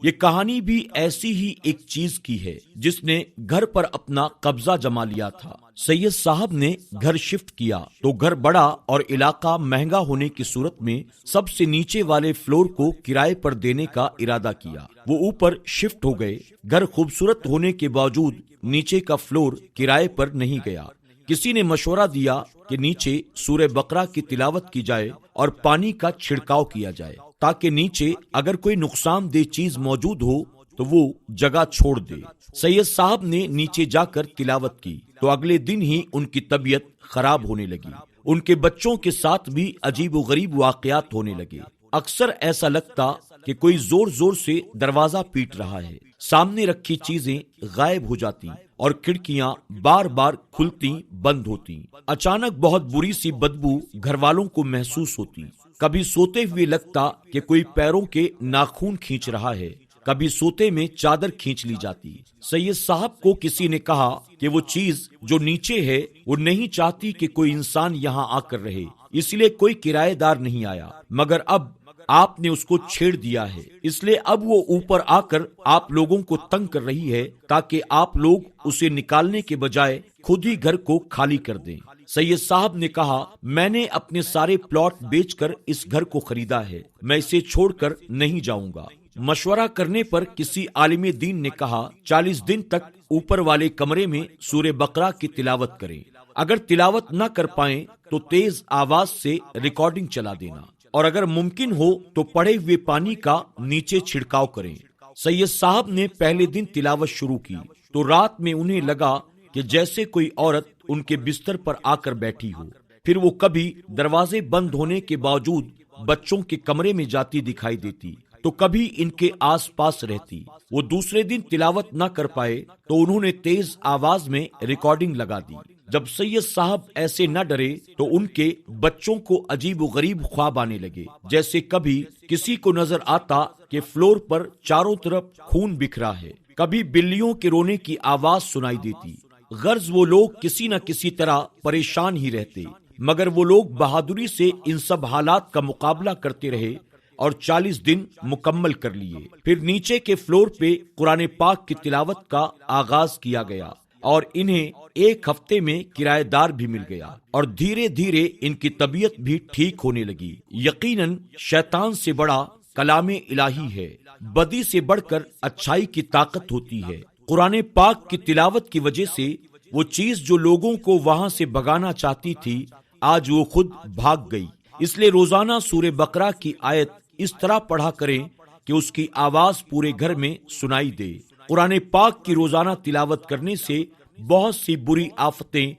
یہ کہانی بھی ایسی ہی ایک چیز کی ہے جس نے گھر پر اپنا قبضہ جما لیا تھا۔ سید صاحب نے گھر شفٹ کیا تو گھر بڑا اور علاقہ مہنگا ہونے کی صورت میں سب سے نیچے والے فلور کو کرائے پر دینے کا ارادہ کیا۔ وہ اوپر شفٹ ہو گئے۔ گھر خوبصورت ہونے کے باوجود نیچے کا فلور کرائے پر نہیں گیا۔ کسی نے مشورہ دیا کہ نیچے سورہ بقرہ کی تلاوت کی جائے اور پانی کا چھڑکاؤ کیا جائے تاکہ نیچے اگر کوئی نقصان دہ چیز موجود ہو تو وہ جگہ چھوڑ دے۔ سید صاحب نے نیچے جا کر تلاوت کی تو اگلے دن ہی ان کی طبیعت خراب ہونے لگی۔ ان کے بچوں کے ساتھ بھی عجیب و غریب واقعات ہونے لگے۔ اکثر ایسا لگتا کہ کوئی زور زور سے دروازہ پیٹ رہا ہے، سامنے رکھی چیزیں غائب ہو جاتی اور کھڑکیاں بار بار کھلتی بند ہوتی۔ اچانک بہت بری سی بدبو گھر والوں کو محسوس ہوتی۔ کبھی سوتے ہوئے لگتا کہ کوئی پیروں کے ناخون کھینچ رہا ہے، کبھی سوتے میں چادر کھینچ لی جاتی۔ سید صاحب کو کسی نے کہا کہ وہ چیز جو نیچے ہے وہ نہیں چاہتی کہ کوئی انسان یہاں آ کر رہے، اس لیے کوئی کرایہ دار نہیں آیا، مگر اب آپ نے اس کو چھیڑ دیا ہے، اس لیے اب وہ اوپر آ کر آپ لوگوں کو تنگ کر رہی ہے تاکہ آپ لوگ اسے نکالنے کے بجائے خود ہی گھر کو خالی کر دیں۔ سید صاحب نے کہا، میں نے اپنے سارے پلاٹ بیچ کر اس گھر کو خریدا ہے، میں اسے چھوڑ کر نہیں جاؤں گا۔ مشورہ کرنے پر کسی عالم دین نے کہا 40 دن تک اوپر والے کمرے میں سورہ بقرہ کی تلاوت کریں، اگر تلاوت نہ کر پائیں تو تیز آواز سے ریکارڈنگ چلا دینا، اور اگر ممکن ہو تو پڑے ہوئے پانی کا نیچے چھڑکاؤ کریں۔ سید صاحب نے پہلے دن تلاوت شروع کی تو رات میں انہیں لگا کہ جیسے کوئی عورت ان کے بستر پر آ کر بیٹھی ہو، پھر وہ کبھی دروازے بند ہونے کے باوجود بچوں کے کمرے میں جاتی دکھائی دیتی تو کبھی ان کے آس پاس رہتی۔ وہ دوسرے دن تلاوت نہ کر پائے تو انہوں نے تیز آواز میں ریکارڈنگ لگا دی۔ جب سید صاحب ایسے نہ ڈرے تو ان کے بچوں کو عجیب و غریب خواب آنے لگے، جیسے کبھی کسی کو نظر آتا کہ فلور پر چاروں طرف خون بکھرا ہے، کبھی بلیوں کے رونے کی آواز سنائی دیتی۔ غرض وہ لوگ کسی نہ کسی طرح پریشان ہی رہتے، مگر وہ لوگ بہادری سے ان سب حالات کا مقابلہ کرتے رہے اور 40 دن مکمل کر لیے۔ پھر نیچے کے فلور پہ قرآن پاک کی تلاوت کا آغاز کیا گیا اور انہیں ایک ہفتے میں کرایہ دار بھی مل گیا، اور دھیرے دھیرے ان کی طبیعت بھی ٹھیک ہونے لگی۔ یقیناً شیطان سے بڑا کلام الہی ہے، بدی سے بڑھ کر اچھائی کی طاقت ہوتی ہے۔ قرآن پاک کی تلاوت کی وجہ سے وہ چیز جو لوگوں کو وہاں سے بھگانا چاہتی تھی آج وہ خود بھاگ گئی۔ اس لیے روزانہ سورہ بقرہ کی آیت اس طرح پڑھا کریں کہ اس کی آواز پورے گھر میں سنائی دے۔ قرآن پاک کی روزانہ تلاوت کرنے سے بہت سی بری آفتیں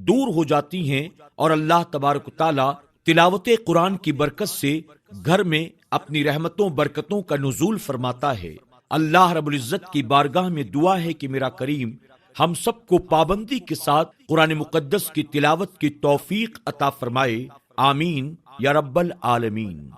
دور ہو جاتی ہیں، اور اللہ تبارک و تعالی تلاوت قرآن کی برکت سے گھر میں اپنی رحمتوں برکتوں کا نزول فرماتا ہے۔ اللہ رب العزت کی بارگاہ میں دعا ہے کہ میرا کریم ہم سب کو پابندی کے ساتھ قرآن مقدس کی تلاوت کی توفیق عطا فرمائے، آمین یا رب العالمین۔